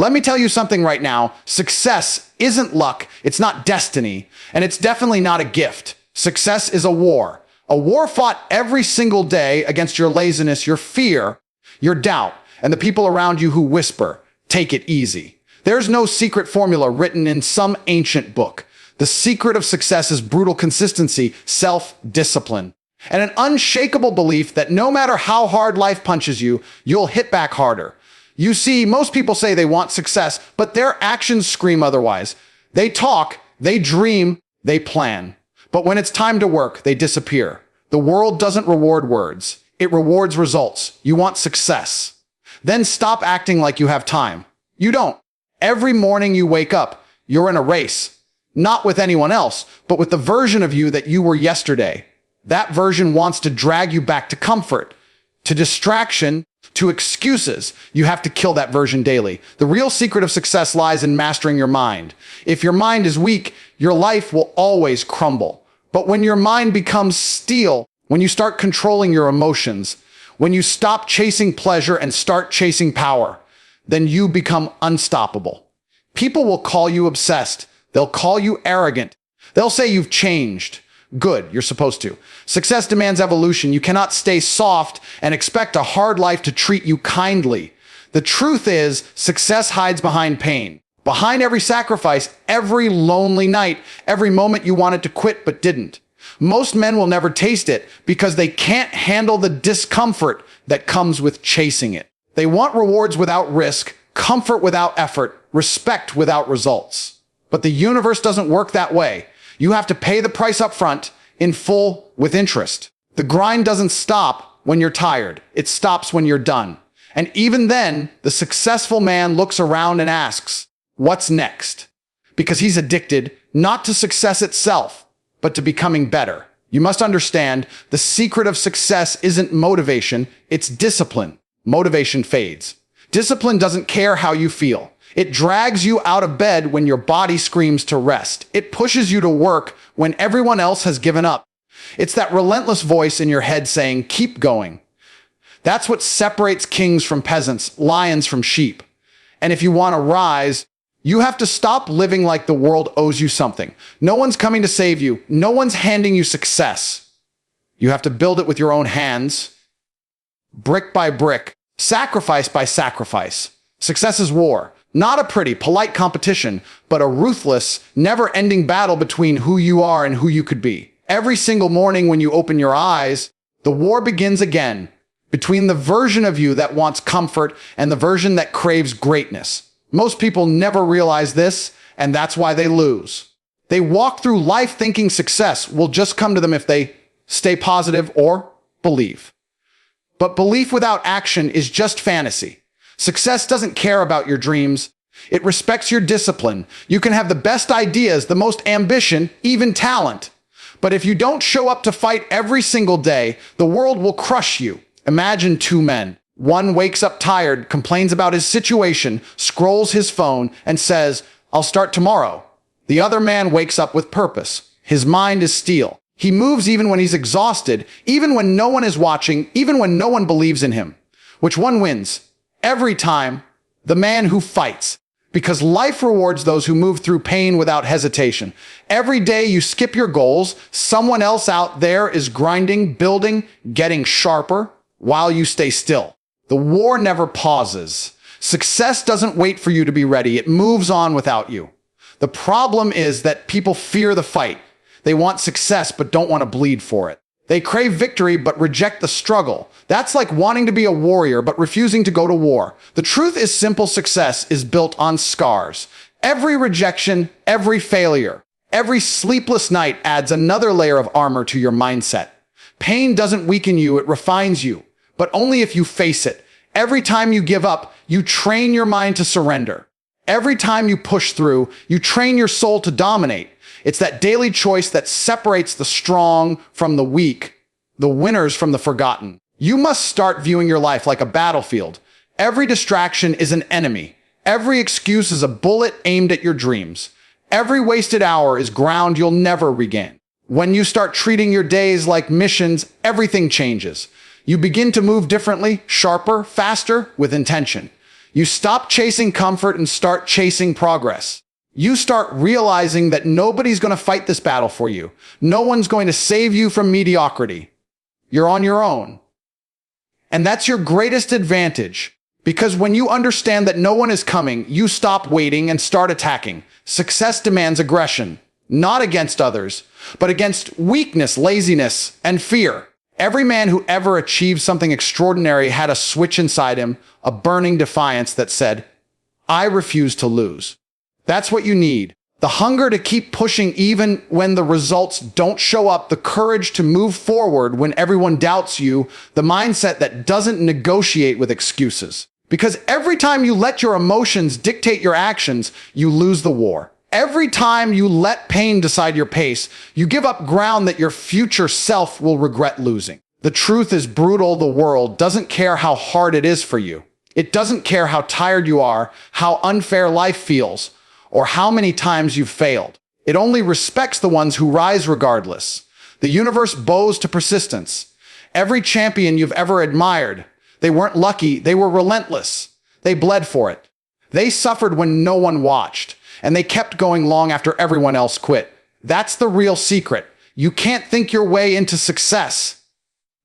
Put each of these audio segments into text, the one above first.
Let me tell you something right now. Success isn't luck, it's not destiny, and it's definitely not a gift. Success is a war. A war fought every single day against your laziness, your fear, your doubt, and the people around you who whisper, "Take it easy." There's no secret formula written in some ancient book. The secret of success is brutal consistency, self-discipline, and an unshakable belief that no matter how hard life punches you, you'll hit back harder. You see, most people say they want success, but their actions scream otherwise. They talk, they dream, they plan. But when it's time to work, they disappear. The world doesn't reward words. It rewards results. You want success. Then stop acting like you have time. You don't. Every morning you wake up, you're in a race. Not with anyone else, but with the version of you that you were yesterday. That version wants to drag you back to comfort, to distraction, to excuses. You have to kill that version daily. The real secret of success lies in mastering your mind. If your mind is weak, your life will always crumble. But when your mind becomes steel, when you start controlling your emotions, when you stop chasing pleasure and start chasing power, then you become unstoppable. People will call you obsessed. They'll call you arrogant. They'll say you've changed. Good, you're supposed to. Success demands evolution. You cannot stay soft and expect a hard life to treat you kindly. The truth is, success hides behind pain. Behind every sacrifice, every lonely night, every moment you wanted to quit but didn't. Most men will never taste it because they can't handle the discomfort that comes with chasing it. They want rewards without risk, comfort without effort, respect without results. But the universe doesn't work that way. You have to pay the price up front, in full, with interest. The grind doesn't stop when you're tired. It stops when you're done. And even then, the successful man looks around and asks, what's next? Because he's addicted, not to success itself, but to becoming better. You must understand, the secret of success isn't motivation, it's discipline. Motivation fades. Discipline doesn't care how you feel. It drags you out of bed when your body screams to rest. It pushes you to work when everyone else has given up. It's that relentless voice in your head saying, keep going. That's what separates kings from peasants, lions from sheep. And if you want to rise, you have to stop living like the world owes you something. No one's coming to save you. No one's handing you success. You have to build it with your own hands, brick by brick, sacrifice by sacrifice. Success is war. Not a pretty, polite competition, but a ruthless, never-ending battle between who you are and who you could be. Every single morning when you open your eyes, the war begins again between the version of you that wants comfort and the version that craves greatness. Most people never realize this, and that's why they lose. They walk through life thinking success will just come to them if they stay positive or believe. But belief without action is just fantasy. Success doesn't care about your dreams. It respects your discipline. You can have the best ideas, the most ambition, even talent. But if you don't show up to fight every single day, the world will crush you. Imagine two men. One wakes up tired, complains about his situation, scrolls his phone, and says, "I'll start tomorrow." The other man wakes up with purpose. His mind is steel. He moves even when he's exhausted, even when no one is watching, even when no one believes in him. Which one wins? Every time, the man who fights. Because life rewards those who move through pain without hesitation. Every day you skip your goals, someone else out there is grinding, building, getting sharper, while you stay still. The war never pauses. Success doesn't wait for you to be ready. It moves on without you. The problem is that people fear the fight. They want success but don't want to bleed for it. They crave victory but reject the struggle. That's like wanting to be a warrior but refusing to go to war. The truth is simple: success is built on scars. Every rejection, every failure, every sleepless night adds another layer of armor to your mindset. Pain doesn't weaken you, it refines you, but only if you face it. Every time you give up, you train your mind to surrender. Every time you push through, you train your soul to dominate. It's that daily choice that separates the strong from the weak, the winners from the forgotten. You must start viewing your life like a battlefield. Every distraction is an enemy. Every excuse is a bullet aimed at your dreams. Every wasted hour is ground you'll never regain. When you start treating your days like missions, everything changes. You begin to move differently, sharper, faster, with intention. You stop chasing comfort and start chasing progress. You start realizing that nobody's going to fight this battle for you. No one's going to save you from mediocrity. You're on your own. And that's your greatest advantage. Because when you understand that no one is coming, you stop waiting and start attacking. Success demands aggression, not against others, but against weakness, laziness, and fear. Every man who ever achieved something extraordinary had a switch inside him, a burning defiance that said, I refuse to lose. That's what you need. The hunger to keep pushing even when the results don't show up, the courage to move forward when everyone doubts you, the mindset that doesn't negotiate with excuses. Because every time you let your emotions dictate your actions, you lose the war. Every time you let pain decide your pace, you give up ground that your future self will regret losing. The truth is brutal. The world doesn't care how hard it is for you. It doesn't care how tired you are, how unfair life feels, or how many times you've failed. It only respects the ones who rise regardless. The universe bows to persistence. Every champion you've ever admired, they weren't lucky, they were relentless. They bled for it. They suffered when no one watched, and they kept going long after everyone else quit. That's the real secret. You can't think your way into success.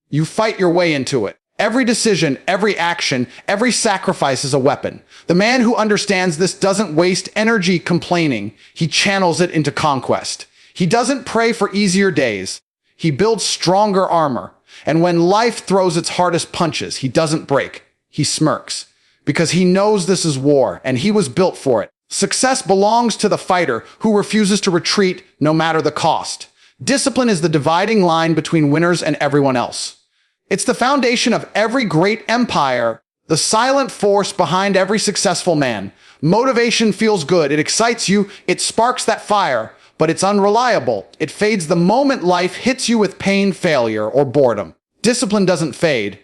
You fight your way into it. Every decision, every action, every sacrifice is a weapon. The man who understands this doesn't waste energy complaining. He channels it into conquest. He doesn't pray for easier days. He builds stronger armor. And when life throws its hardest punches, he doesn't break. He smirks. Because he knows this is war, and he was built for it. Success belongs to the fighter who refuses to retreat no matter the cost. Discipline is the dividing line between winners and everyone else. It's the foundation of every great empire, the silent force behind every successful man. Motivation feels good. It excites you. It sparks that fire, but it's unreliable. It fades the moment life hits you with pain, failure, or boredom. Discipline doesn't fade.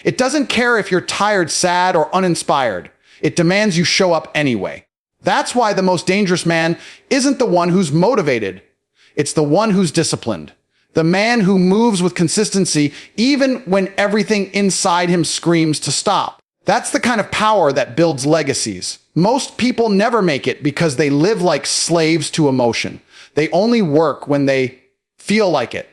It doesn't care if you're tired, sad, or uninspired. It demands you show up anyway. That's why the most dangerous man isn't the one who's motivated. It's the one who's disciplined. The man who moves with consistency even when everything inside him screams to stop. That's the kind of power that builds legacies. Most people never make it because they live like slaves to emotion. They only work when they feel like it.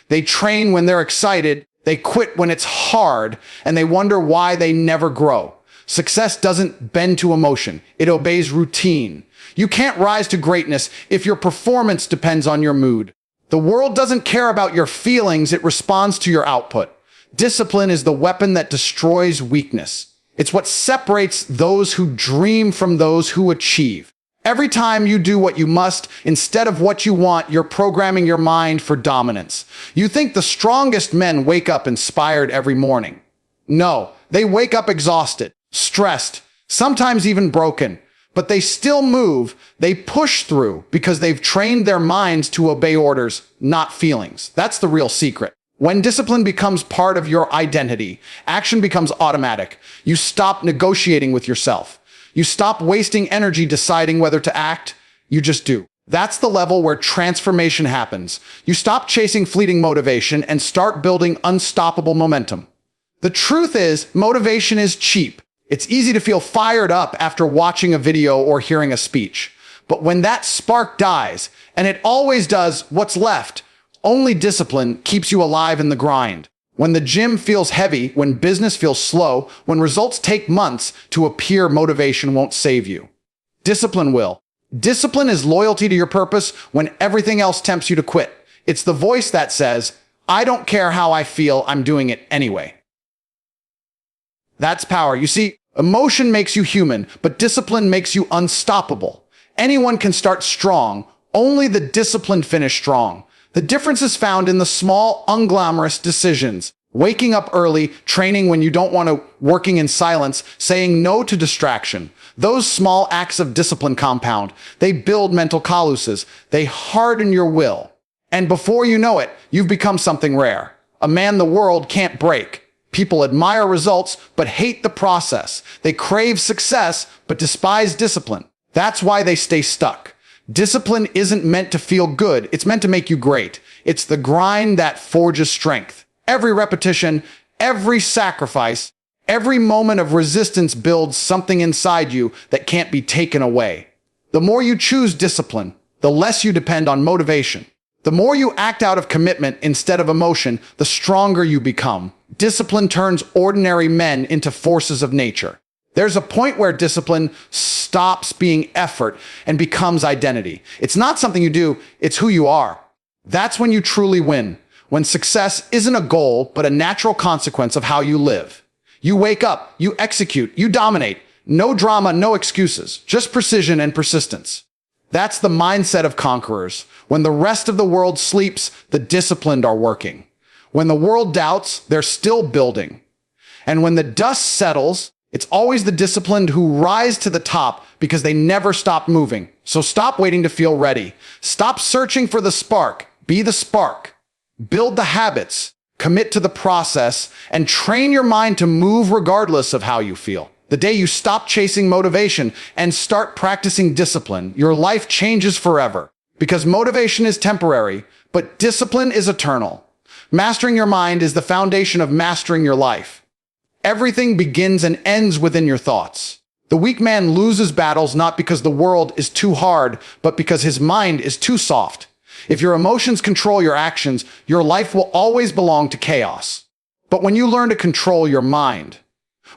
They train when they're excited. They quit when it's hard, and they wonder why they never grow. Success doesn't bend to emotion. It obeys routine. You can't rise to greatness if your performance depends on your mood. The world doesn't care about your feelings. It responds to your output. Discipline is the weapon that destroys weakness. It's what separates those who dream from those who achieve. Every time you do what you must instead of what you want, you're programming your mind for dominance. You think the strongest men wake up inspired every morning. No, they wake up exhausted, stressed, sometimes even broken. But they still move. They push through because they've trained their minds to obey orders, not feelings. That's the real secret. When discipline becomes part of your identity, action becomes automatic. You stop negotiating with yourself. You stop wasting energy deciding whether to act. You just do. That's the level where transformation happens. You stop chasing fleeting motivation and start building unstoppable momentum. The truth is, motivation is cheap. It's easy to feel fired up after watching a video or hearing a speech. But when that spark dies, and it always does, what's left? Only discipline keeps you alive in the grind. When the gym feels heavy, when business feels slow, when results take months to appear, motivation won't save you. Discipline will. Discipline is loyalty to your purpose when everything else tempts you to quit. It's the voice that says, I don't care how I feel, I'm doing it anyway. That's power. You see, emotion makes you human, but discipline makes you unstoppable. Anyone can start strong. Only the disciplined finish strong. The difference is found in the small, unglamorous decisions. Waking up early, training when you don't want to, working in silence, saying no to distraction. Those small acts of discipline compound. They build mental calluses. They harden your will. And before you know it, you've become something rare. A man the world can't break. People admire results, but hate the process. They crave success, but despise discipline. That's why they stay stuck. Discipline isn't meant to feel good. It's meant to make you great. It's the grind that forges strength. Every repetition, every sacrifice, Every moment of resistance builds something inside you that can't be taken away. The more you choose discipline, the less you depend on motivation. The more you act out of commitment instead of emotion, the stronger you become. Discipline turns ordinary men into forces of nature. There's a point where discipline stops being effort and becomes identity. It's not something you do, it's who you are. That's when you truly win. When success isn't a goal, but a natural consequence of how you live. You wake up, you execute, you dominate. No drama, no excuses, just precision and persistence. That's the mindset of conquerors. When the rest of the world sleeps, the disciplined are working. When the world doubts, they're still building. And when the dust settles, it's always the disciplined who rise to the top because they never stop moving. So stop waiting to feel ready. Stop searching for the spark. Be the spark. Build the habits. Commit to the process. And train your mind to move regardless of how you feel. The day you stop chasing motivation and start practicing discipline, your life changes forever. Because motivation is temporary, but discipline is eternal. Mastering your mind is the foundation of mastering your life. Everything begins and ends within your thoughts. The weak man loses battles not because the world is too hard, but because his mind is too soft. If your emotions control your actions, your life will always belong to chaos. But when you learn to control your mind,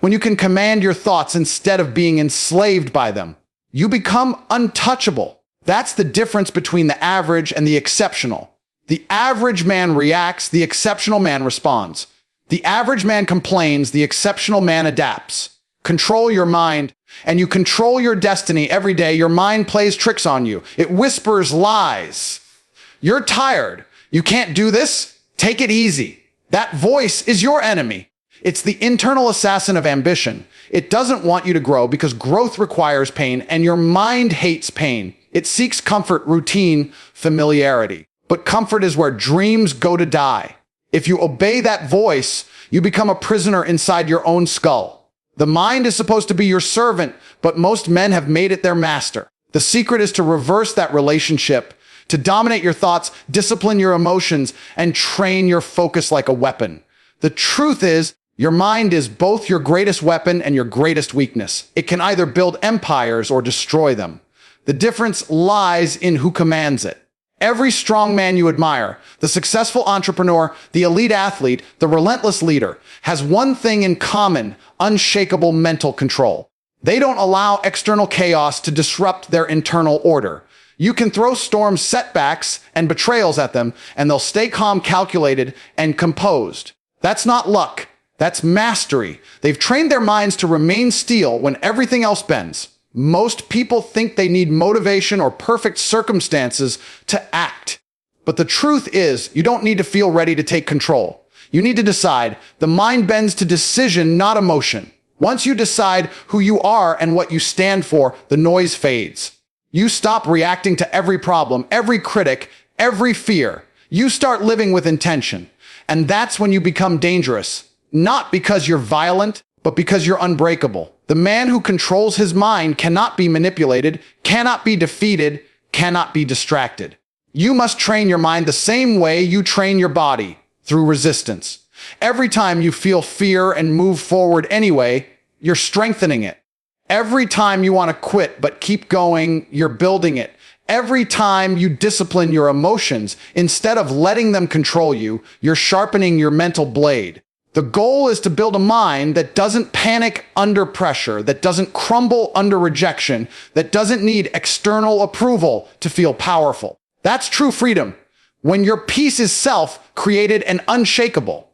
when you can command your thoughts instead of being enslaved by them, you become untouchable. That's the difference between the average and the exceptional. The average man reacts, the exceptional man responds. The average man complains, the exceptional man adapts. Control your mind, and you control your destiny every day. Your mind plays tricks on you. It whispers lies. You're tired. You can't do this. Take it easy. That voice is your enemy. It's the internal assassin of ambition. It doesn't want you to grow because growth requires pain, and your mind hates pain. It seeks comfort, routine, familiarity. But comfort is where dreams go to die. If you obey that voice, you become a prisoner inside your own skull. The mind is supposed to be your servant, but most men have made it their master. The secret is to reverse that relationship, to dominate your thoughts, discipline your emotions, and train your focus like a weapon. The truth is, your mind is both your greatest weapon and your greatest weakness. It can either build empires or destroy them. The difference lies in who commands it. Every strong man you admire, the successful entrepreneur, the elite athlete, the relentless leader, has one thing in common: unshakable mental control. They don't allow external chaos to disrupt their internal order. You can throw storms, setbacks, and betrayals at them, and they'll stay calm, calculated, and composed. That's not luck. That's mastery. They've trained their minds to remain still when everything else bends. Most people think they need motivation or perfect circumstances to act. But the truth is, you don't need to feel ready to take control. You need to decide. The mind bends to decision, not emotion. Once you decide who you are and what you stand for, the noise fades. You stop reacting to every problem, every critic, every fear. You start living with intention. And that's when you become dangerous. Not because you're violent, but because you're unbreakable. The man who controls his mind cannot be manipulated, cannot be defeated, cannot be distracted. You must train your mind the same way you train your body, through resistance. Every time you feel fear and move forward anyway, you're strengthening it. Every time you want to quit but keep going, you're building it. Every time you discipline your emotions, instead of letting them control you, you're sharpening your mental blade. The goal is to build a mind that doesn't panic under pressure, that doesn't crumble under rejection, that doesn't need external approval to feel powerful. That's true freedom, when your peace is self-created and unshakable.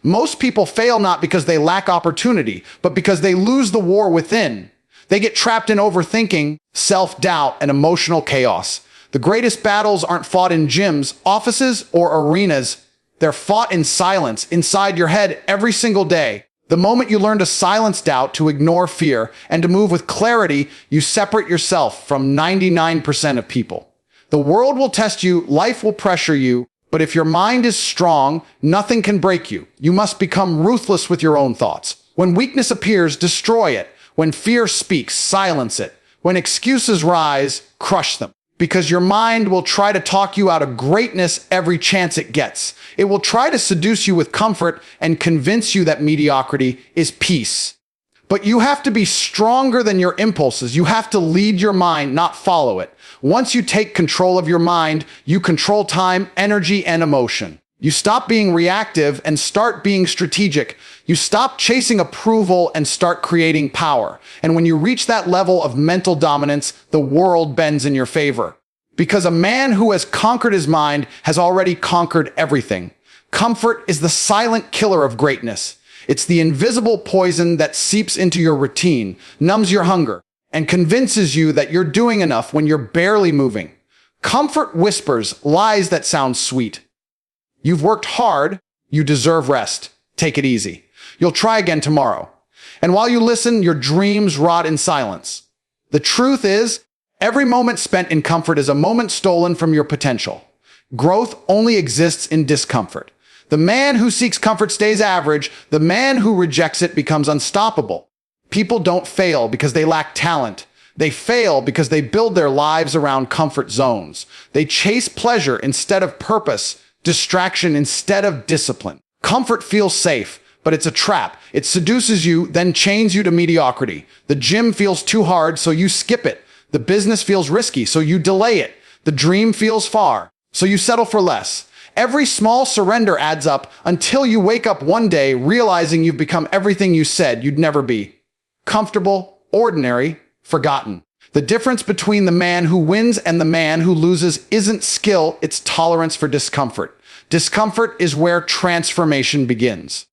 Most people fail not because they lack opportunity, but because they lose the war within. They get trapped in overthinking, self-doubt, and emotional chaos. The greatest battles aren't fought in gyms, offices, or arenas. They're fought in silence, inside your head every single day. The moment you learn to silence doubt, to ignore fear, and to move with clarity, you separate yourself from 99% of people. The world will test you, life will pressure you, but if your mind is strong, nothing can break you. You must become ruthless with your own thoughts. When weakness appears, destroy it. When fear speaks, silence it. When excuses rise, crush them. Because your mind will try to talk you out of greatness every chance it gets. It will try to seduce you with comfort and convince you that mediocrity is peace. But you have to be stronger than your impulses. You have to lead your mind, not follow it. Once you take control of your mind, you control time, energy, and emotion. You stop being reactive and start being strategic. You stop chasing approval and start creating power. And when you reach that level of mental dominance, the world bends in your favor. Because a man who has conquered his mind has already conquered everything. Comfort is the silent killer of greatness. It's the invisible poison that seeps into your routine, numbs your hunger, and convinces you that you're doing enough when you're barely moving. Comfort whispers lies that sound sweet. You've worked hard, you deserve rest. Take it easy. You'll try again tomorrow. And while you listen, your dreams rot in silence. The truth is, every moment spent in comfort is a moment stolen from your potential. Growth only exists in discomfort. The man who seeks comfort stays average. The man who rejects it becomes unstoppable. People don't fail because they lack talent. They fail because they build their lives around comfort zones. They chase pleasure instead of purpose, distraction instead of discipline. Comfort feels safe, but it's a trap. It seduces you, then chains you to mediocrity. The gym feels too hard, so you skip it. The business feels risky, so you delay it. The dream feels far, so you settle for less. Every small surrender adds up until you wake up one day realizing you've become everything you said you'd never be. Comfortable, ordinary, forgotten. The difference between the man who wins and the man who loses isn't skill, it's tolerance for discomfort. Discomfort is where transformation begins.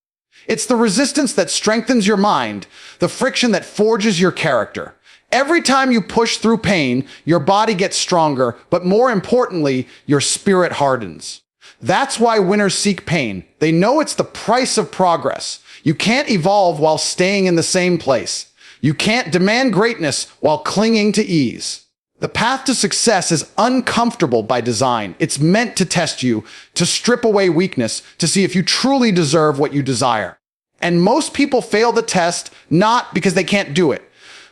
It's the resistance that strengthens your mind, the friction that forges your character. Every time you push through pain, your body gets stronger, but more importantly, your spirit hardens. That's why winners seek pain. They know it's the price of progress. You can't evolve while staying in the same place. You can't demand greatness while clinging to ease. The path to success is uncomfortable by design. It's meant to test you, to strip away weakness, to see if you truly deserve what you desire. And most people fail the test not because they can't do it,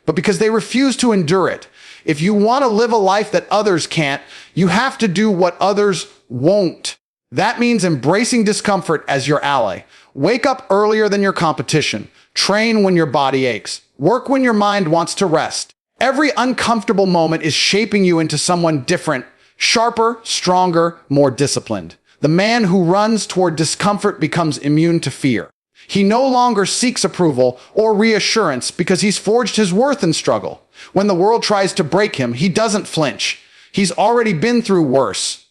but because they refuse to endure it. If you want to live a life that others can't, you have to do what others won't. That means embracing discomfort as your ally. Wake up earlier than your competition. Train when your body aches. Work when your mind wants to rest. Every uncomfortable moment is shaping you into someone different, sharper, stronger, more disciplined. The man who runs toward discomfort becomes immune to fear. He no longer seeks approval or reassurance because he's forged his worth in struggle. When the world tries to break him, he doesn't flinch. He's already been through worse.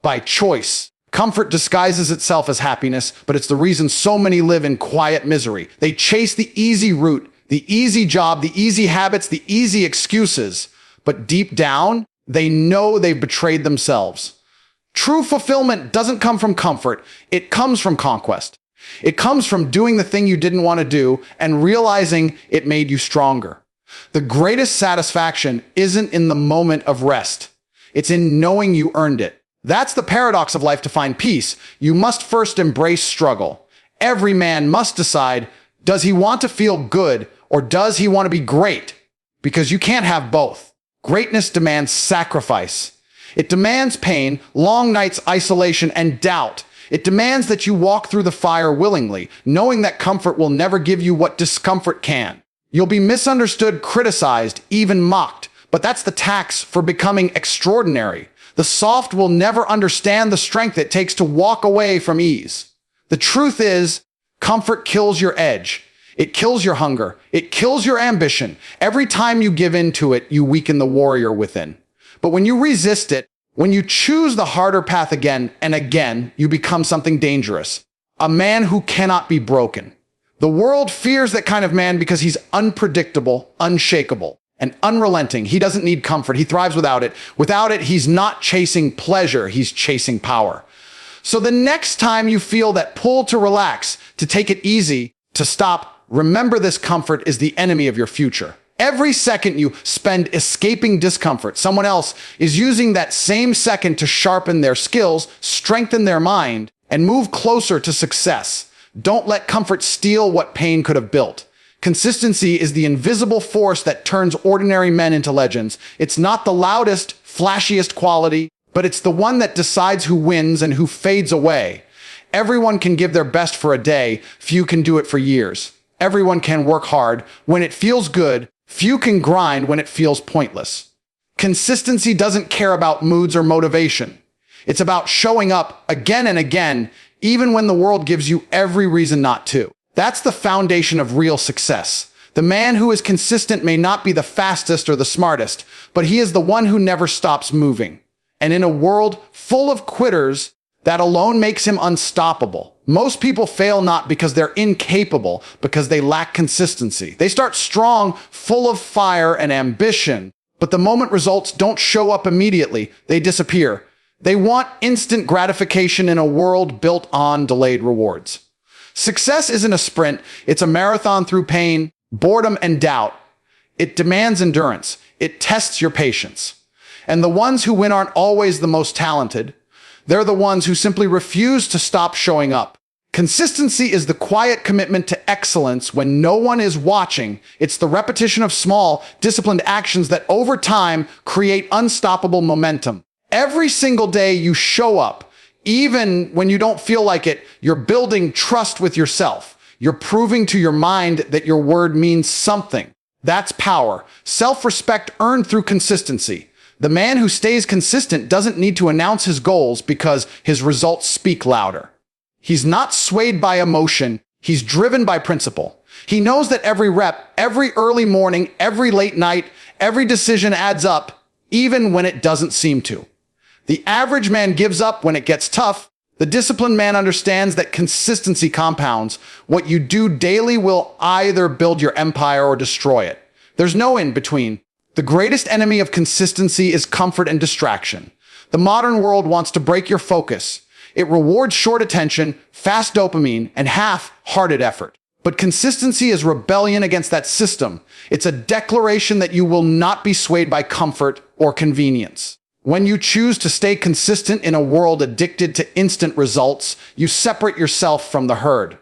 By choice. Comfort disguises itself as happiness, but it's the reason so many live in quiet misery. They chase the easy route, the easy job, the easy habits, the easy excuses. But deep down, they know they've betrayed themselves. True fulfillment doesn't come from comfort. It comes from conquest. It comes from doing the thing you didn't want to do and realizing it made you stronger. The greatest satisfaction isn't in the moment of rest. It's in knowing you earned it. That's the paradox of life. To find peace, you must first embrace struggle. Every man must decide, does he want to feel good or does he want to be great? Because you can't have both. Greatness demands sacrifice. It demands pain, long nights, isolation, and doubt. It demands that you walk through the fire willingly, knowing that comfort will never give you what discomfort can. You'll be misunderstood, criticized, even mocked, but that's the tax for becoming extraordinary. The soft will never understand the strength it takes to walk away from ease. The truth is, comfort kills your edge. It kills your hunger. It kills your ambition. Every time you give in to it, you weaken the warrior within. But when you resist it, when you choose the harder path again and again, you become something dangerous. A man who cannot be broken. The world fears that kind of man because he's unpredictable, unshakable, and unrelenting. He doesn't need comfort. He thrives without it. Without it, he's not chasing pleasure. He's chasing power. So the next time you feel that pull to relax, to take it easy, to stop, remember this: comfort is the enemy of your future. Every second you spend escaping discomfort, someone else is using that same second to sharpen their skills, strengthen their mind, and move closer to success. Don't let comfort steal what pain could have built. Consistency is the invisible force that turns ordinary men into legends. It's not the loudest, flashiest quality, but it's the one that decides who wins and who fades away. Everyone can give their best for a day, few can do it for years. Everyone can work hard when it feels good, few can grind when it feels pointless. Consistency doesn't care about moods or motivation. It's about showing up again and again, even when the world gives you every reason not to. That's the foundation of real success. The man who is consistent may not be the fastest or the smartest, but he is the one who never stops moving. And in a world full of quitters, that alone makes him unstoppable. Most people fail not because they're incapable, because they lack consistency. They start strong, full of fire and ambition, but the moment results don't show up immediately. They disappear. They want instant gratification in a world built on delayed rewards. Success isn't a sprint. It's a marathon through pain, boredom, and doubt. It demands endurance. It tests your patience. And the ones who win aren't always the most talented. They're the ones who simply refuse to stop showing up. Consistency is the quiet commitment to excellence when no one is watching. It's the repetition of small, disciplined actions that over time create unstoppable momentum. Every single day you show up, even when you don't feel like it, you're building trust with yourself. You're proving to your mind that your word means something. That's power. Self-respect earned through consistency. The man who stays consistent doesn't need to announce his goals because his results speak louder. He's not swayed by emotion. He's driven by principle. He knows that every rep, every early morning, every late night, every decision adds up, even when it doesn't seem to. The average man gives up when it gets tough. The disciplined man understands that consistency compounds. What you do daily will either build your empire or destroy it. There's no in between. The greatest enemy of consistency is comfort and distraction. The modern world wants to break your focus. It rewards short attention, fast dopamine, and half-hearted effort. But consistency is rebellion against that system. It's a declaration that you will not be swayed by comfort or convenience. When you choose to stay consistent in a world addicted to instant results, you separate yourself from the herd.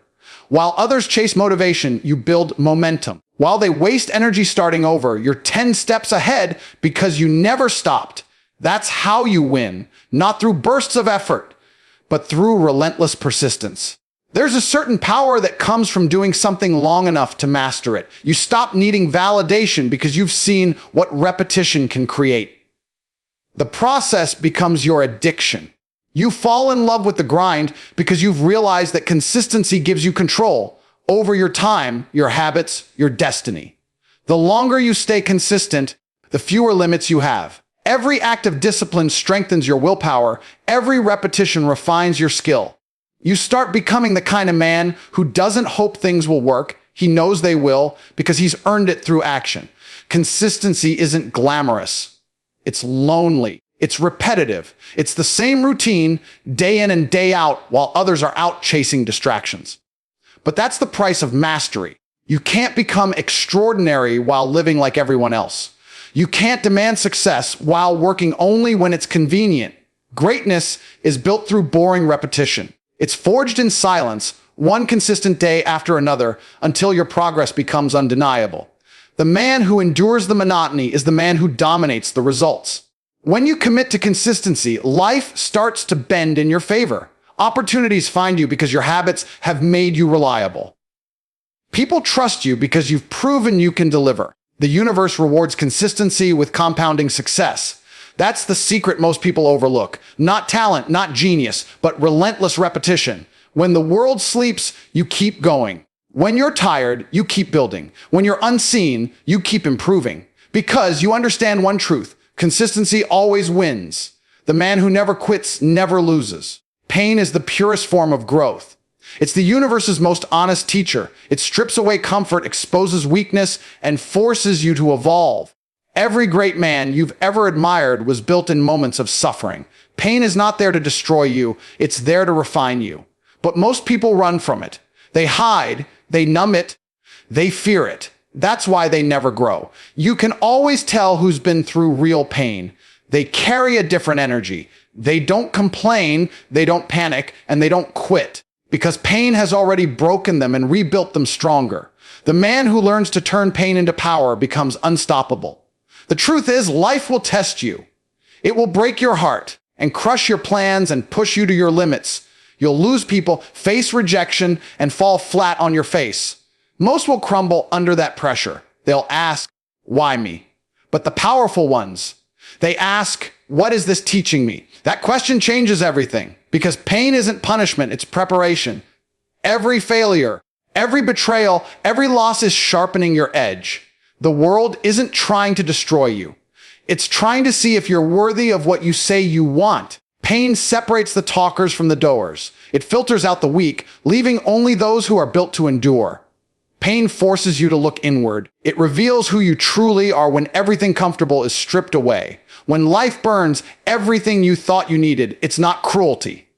While others chase motivation, you build momentum. While they waste energy starting over, you're 10 steps ahead because you never stopped. That's how you win, not through bursts of effort, but through relentless persistence. There's a certain power that comes from doing something long enough to master it. You stop needing validation because you've seen what repetition can create. The process becomes your addiction. You fall in love with the grind because you've realized that consistency gives you control over your time, your habits, your destiny. The longer you stay consistent, the fewer limits you have. Every act of discipline strengthens your willpower. Every repetition refines your skill. You start becoming the kind of man who doesn't hope things will work. He knows they will because he's earned it through action. Consistency isn't glamorous. It's lonely. It's repetitive. It's the same routine day in and day out while others are out chasing distractions. But that's the price of mastery. You can't become extraordinary while living like everyone else. You can't demand success while working only when it's convenient. Greatness is built through boring repetition. It's forged in silence, one consistent day after another, until your progress becomes undeniable. The man who endures the monotony is the man who dominates the results. When you commit to consistency, life starts to bend in your favor. Opportunities find you because your habits have made you reliable. People trust you because you've proven you can deliver. The universe rewards consistency with compounding success. That's the secret most people overlook. Not talent, not genius, but relentless repetition. When the world sleeps, you keep going. When you're tired, you keep building. When you're unseen, you keep improving. Because you understand one truth: consistency always wins. The man who never quits never loses. Pain is the purest form of growth. It's the universe's most honest teacher. It strips away comfort, exposes weakness, and forces you to evolve. Every great man you've ever admired was built in moments of suffering. Pain is not there to destroy you. It's there to refine you. But most people run from it. They hide, they numb it, they fear it. That's why they never grow. You can always tell who's been through real pain. They carry a different energy. They don't complain, they don't panic, and they don't quit. Because pain has already broken them and rebuilt them stronger. The man who learns to turn pain into power becomes unstoppable. The truth is, life will test you. It will break your heart and crush your plans and push you to your limits. You'll lose people, face rejection, and fall flat on your face. Most will crumble under that pressure. They'll ask, why me? But the powerful ones, they ask, what is this teaching me? That question changes everything, because pain isn't punishment, it's preparation. Every failure, every betrayal, every loss is sharpening your edge. The world isn't trying to destroy you. It's trying to see if you're worthy of what you say you want. Pain separates the talkers from the doers. It filters out the weak, leaving only those who are built to endure. Pain forces you to look inward. It reveals who you truly are when everything comfortable is stripped away. When life burns everything you thought you needed, it's not cruelty.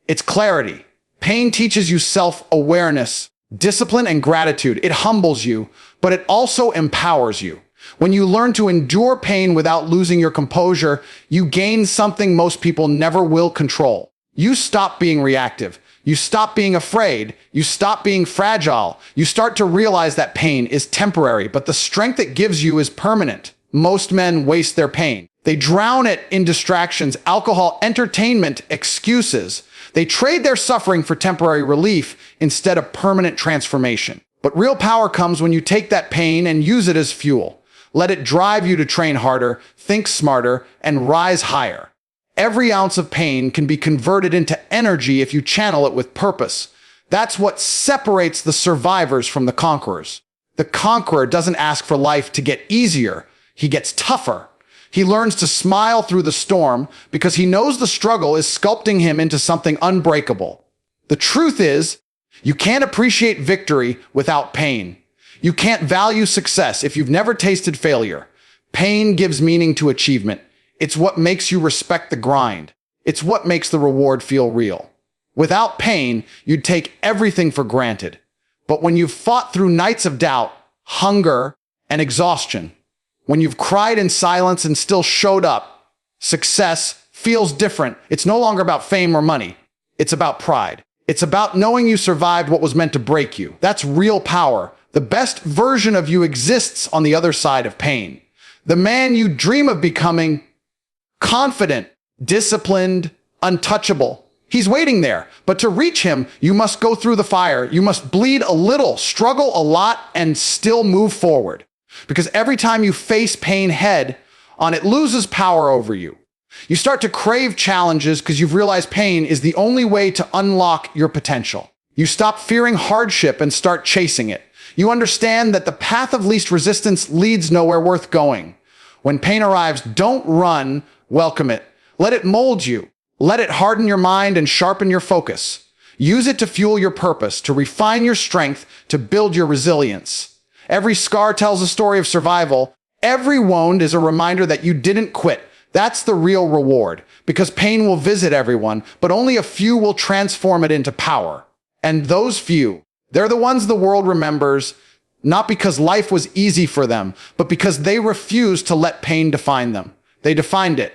It's clarity. Pain teaches you self-awareness, discipline, and gratitude. It humbles you, but it also empowers you. When you learn to endure pain without losing your composure, you gain something most people never will control. You stop being reactive. You stop being afraid. You stop being fragile. You start to realize that pain is temporary, but the strength it gives you is permanent. Most men waste their pain. They drown it in distractions, alcohol, entertainment, excuses. They trade their suffering for temporary relief instead of permanent transformation. But real power comes when you take that pain and use it as fuel. Let it drive you to train harder, think smarter, and rise higher. Every ounce of pain can be converted into energy if you channel it with purpose. That's what separates the survivors from the conquerors. The conqueror doesn't ask for life to get easier. He gets tougher. He learns to smile through the storm because he knows the struggle is sculpting him into something unbreakable. The truth is, you can't appreciate victory without pain. You can't value success if you've never tasted failure. Pain gives meaning to achievement. It's what makes you respect the grind. It's what makes the reward feel real. Without pain, you'd take everything for granted. But when you've fought through nights of doubt, hunger, and exhaustion, when you've cried in silence and still showed up, success feels different. It's no longer about fame or money. It's about pride. It's about knowing you survived what was meant to break you. That's real power. The best version of you exists on the other side of pain. The man you dream of becoming, confident, disciplined, untouchable. He's waiting there. But to reach him, you must go through the fire. You must bleed a little, struggle a lot, and still move forward. Because every time you face pain head on, it loses power over you. You start to crave challenges because you've realized pain is the only way to unlock your potential. You stop fearing hardship and start chasing it. You understand that the path of least resistance leads nowhere worth going. When pain arrives, don't run, welcome it. Let it mold you. Let it harden your mind and sharpen your focus. Use it to fuel your purpose, to refine your strength, to build your resilience. Every scar tells a story of survival. Every wound is a reminder that you didn't quit. That's the real reward, because pain will visit everyone, but only a few will transform it into power. And those few, they're the ones the world remembers, not because life was easy for them, but because they refused to let pain define them. They defined it.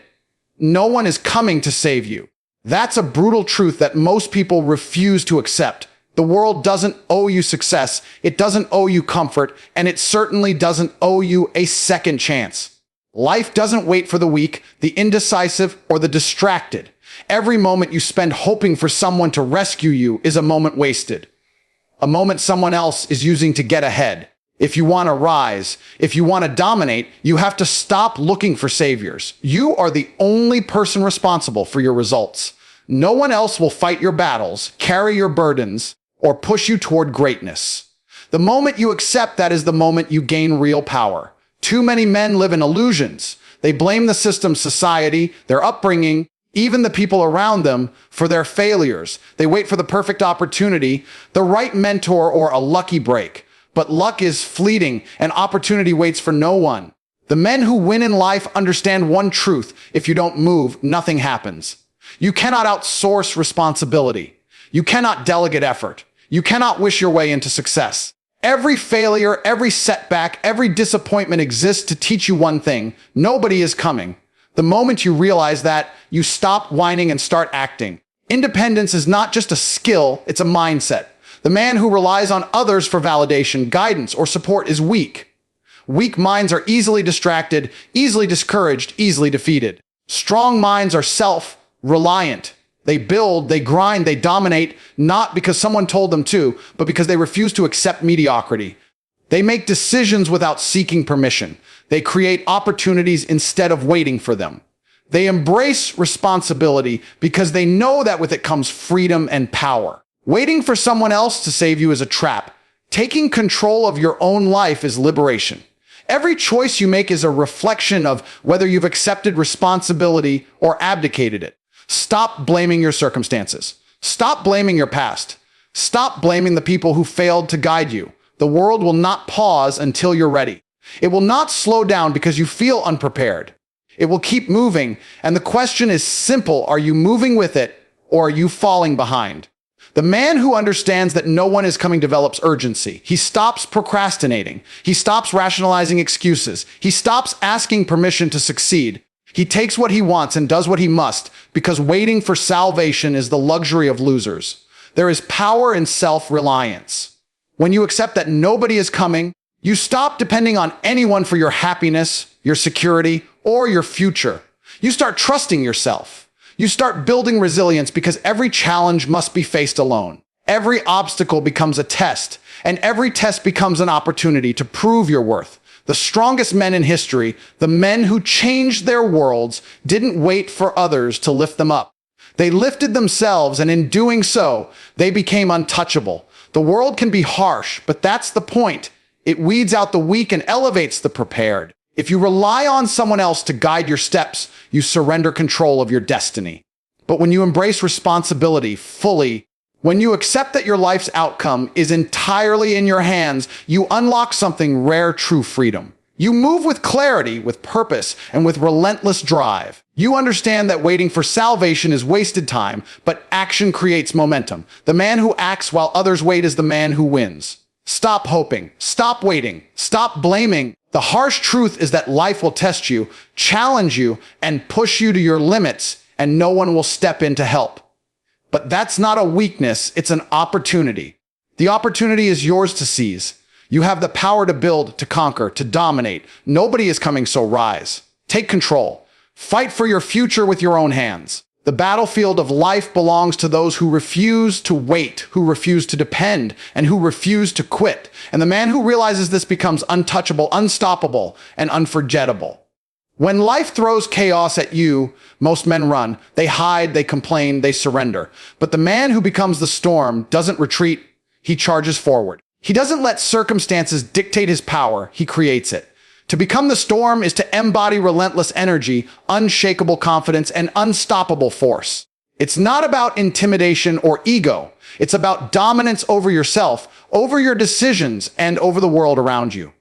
No one is coming to save you. That's a brutal truth that most people refuse to accept. The world doesn't owe you success, it doesn't owe you comfort, and it certainly doesn't owe you a second chance. Life doesn't wait for the weak, the indecisive, or the distracted. Every moment you spend hoping for someone to rescue you is a moment wasted. A moment someone else is using to get ahead. If you want to rise, if you want to dominate, you have to stop looking for saviors. You are the only person responsible for your results. No one else will fight your battles, carry your burdens, or push you toward greatness. The moment you accept that is the moment you gain real power. Too many men live in illusions. They blame the system, society, their upbringing, even the people around them, for their failures. They wait for the perfect opportunity, the right mentor, or a lucky break. But luck is fleeting, and opportunity waits for no one. The men who win in life understand one truth: if you don't move, nothing happens. You cannot outsource responsibility. You cannot delegate effort. You cannot wish your way into success. Every failure, every setback, every disappointment exists to teach you one thing: nobody is coming. The moment you realize that, you stop whining and start acting. Independence is not just a skill, it's a mindset. The man who relies on others for validation, guidance, or support is weak. Weak minds are easily distracted, easily discouraged, easily defeated. Strong minds are self-reliant. They build, they grind, they dominate, not because someone told them to, but because they refuse to accept mediocrity. They make decisions without seeking permission. They create opportunities instead of waiting for them. They embrace responsibility because they know that with it comes freedom and power. Waiting for someone else to save you is a trap. Taking control of your own life is liberation. Every choice you make is a reflection of whether you've accepted responsibility or abdicated it. Stop blaming your circumstances. Stop blaming your past. Stop blaming the people who failed to guide you. The world will not pause until you're ready. It will not slow down because you feel unprepared. It will keep moving, and the question is simple: are you moving with it, or are you falling behind? The man who understands that no one is coming develops urgency. He stops procrastinating. He stops rationalizing excuses. He stops asking permission to succeed. He takes what he wants and does what he must, because waiting for salvation is the luxury of losers. There is power in self-reliance. When you accept that nobody is coming, you stop depending on anyone for your happiness, your security, or your future. You start trusting yourself. You start building resilience because every challenge must be faced alone. Every obstacle becomes a test, and every test becomes an opportunity to prove your worth. The strongest men in history, the men who changed their worlds, didn't wait for others to lift them up. They lifted themselves, and in doing so, they became untouchable. The world can be harsh, but that's the point. It weeds out the weak and elevates the prepared. If you rely on someone else to guide your steps, you surrender control of your destiny. But when you embrace responsibility fully, when you accept that your life's outcome is entirely in your hands, you unlock something rare: true freedom. You move with clarity, with purpose, and with relentless drive. You understand that waiting for salvation is wasted time, but action creates momentum. The man who acts while others wait is the man who wins. Stop hoping. Stop waiting. Stop blaming. The harsh truth is that life will test you, challenge you, and push you to your limits, and no one will step in to help. But that's not a weakness, it's an opportunity. The opportunity is yours to seize. You have the power to build, to conquer, to dominate. Nobody is coming, so rise. Take control. Fight for your future with your own hands. The battlefield of life belongs to those who refuse to wait, who refuse to depend, and who refuse to quit. And the man who realizes this becomes untouchable, unstoppable, and unforgettable. When life throws chaos at you, most men run. They hide, they complain, they surrender. But the man who becomes the storm doesn't retreat, he charges forward. He doesn't let circumstances dictate his power, he creates it. To become the storm is to embody relentless energy, unshakable confidence, and unstoppable force. It's not about intimidation or ego. It's about dominance over yourself, over your decisions, and over the world around you.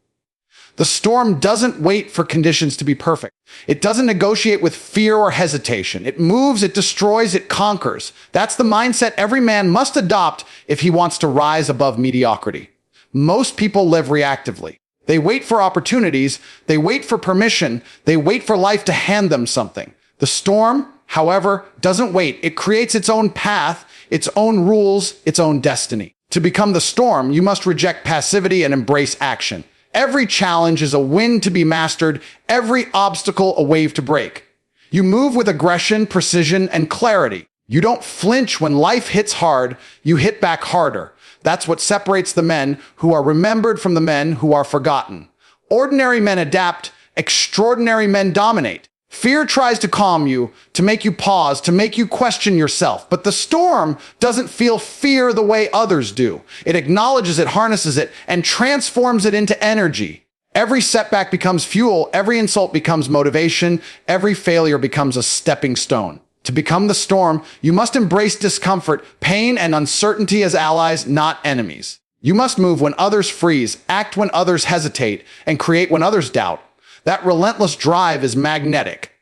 The storm doesn't wait for conditions to be perfect. It doesn't negotiate with fear or hesitation. It moves, it destroys, it conquers. That's the mindset every man must adopt if he wants to rise above mediocrity. Most people live reactively. They wait for opportunities, they wait for permission, they wait for life to hand them something. The storm, however, doesn't wait. It creates its own path, its own rules, its own destiny. To become the storm, you must reject passivity and embrace action. Every challenge is a win to be mastered, every obstacle a wave to break. You move with aggression, precision, and clarity. You don't flinch when life hits hard, you hit back harder. That's what separates the men who are remembered from the men who are forgotten. Ordinary men adapt, extraordinary men dominate. Fear tries to calm you, to make you pause, to make you question yourself. But the storm doesn't feel fear the way others do. It acknowledges it, harnesses it, and transforms it into energy. Every setback becomes fuel, every insult becomes motivation, every failure becomes a stepping stone. To become the storm, you must embrace discomfort, pain, and uncertainty as allies, not enemies. You must move when others freeze, act when others hesitate, and create when others doubt. That relentless drive is magnetic.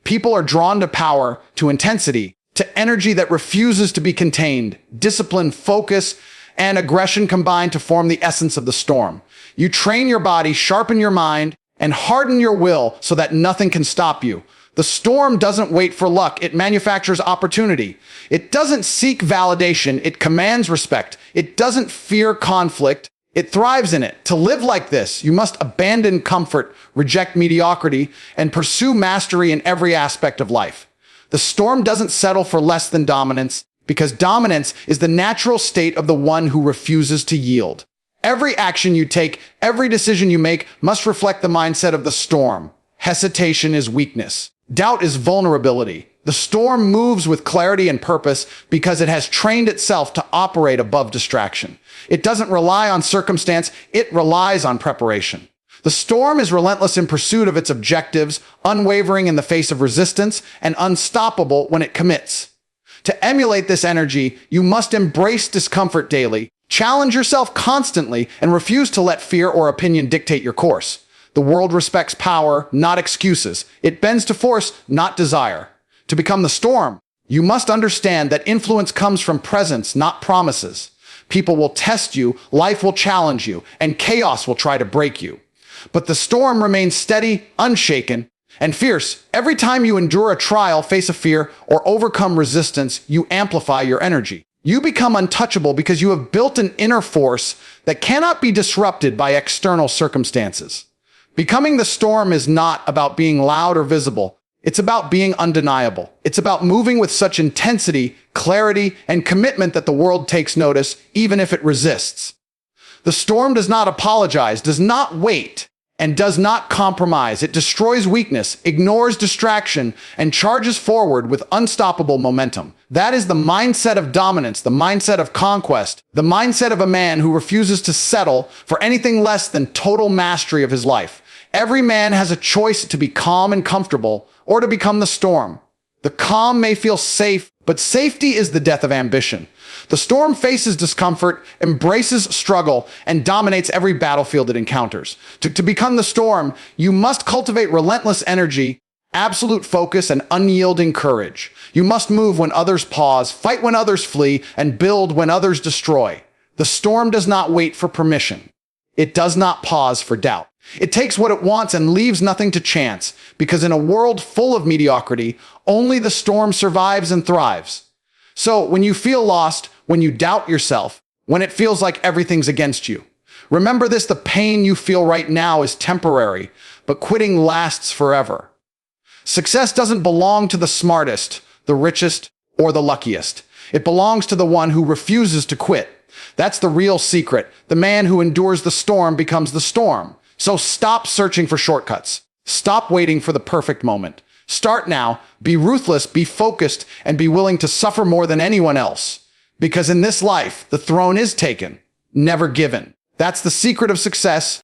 People are drawn to power, to intensity, to energy that refuses to be contained. Discipline, focus, and aggression combine to form the essence of the storm. You train your body, sharpen your mind, and harden your will so that nothing can stop you. The storm doesn't wait for luck, it manufactures opportunity. It doesn't seek validation, it commands respect. It doesn't fear conflict, It thrives in it. To live like this, you must abandon comfort, reject mediocrity, and pursue mastery in every aspect of life. The storm doesn't settle for less than dominance, because dominance is the natural state of the one who refuses to yield. Every action you take, every decision you make must reflect the mindset of the storm. Hesitation is weakness. Doubt is vulnerability. The storm moves with clarity and purpose because it has trained itself to operate above distraction. It doesn't rely on circumstance, it relies on preparation. The storm is relentless in pursuit of its objectives, unwavering in the face of resistance, and unstoppable when it commits. To emulate this energy, you must embrace discomfort daily, challenge yourself constantly, and refuse to let fear or opinion dictate your course. The world respects power, not excuses. It bends to force, not desire. To become the storm, you must understand that influence comes from presence, not promises. People will test you, life will challenge you, and chaos will try to break you. But the storm remains steady, unshaken, and fierce. Every time you endure a trial, face a fear, or overcome resistance, you amplify your energy. You become untouchable because you have built an inner force that cannot be disrupted by external circumstances. Becoming the storm is not about being loud or visible. It's about being undeniable. It's about moving with such intensity, clarity, and commitment that the world takes notice, even if it resists. The storm does not apologize, does not wait, and does not compromise. It destroys weakness, ignores distraction, and charges forward with unstoppable momentum. That is the mindset of dominance, the mindset of conquest, the mindset of a man who refuses to settle for anything less than total mastery of his life. Every man has a choice to be calm and comfortable, or to become the storm. The calm may feel safe, but safety is the death of ambition. The storm faces discomfort, embraces struggle, and dominates every battlefield it encounters. To become the storm, you must cultivate relentless energy, absolute focus, and unyielding courage. You must move when others pause, fight when others flee, and build when others destroy. The storm does not wait for permission. It does not pause for doubt. It takes what it wants and leaves nothing to chance, because in a world full of mediocrity, only the storm survives and thrives. So when you feel lost, when you doubt yourself, when it feels like everything's against you, remember this: the pain you feel right now is temporary, but quitting lasts forever. Success doesn't belong to the smartest, the richest, or the luckiest. It belongs to the one who refuses to quit. That's the real secret. The man who endures the storm becomes the storm. So stop searching for shortcuts. Stop waiting for the perfect moment. Start now, be ruthless, be focused, and be willing to suffer more than anyone else. Because in this life, the throne is taken, never given. That's the secret of success.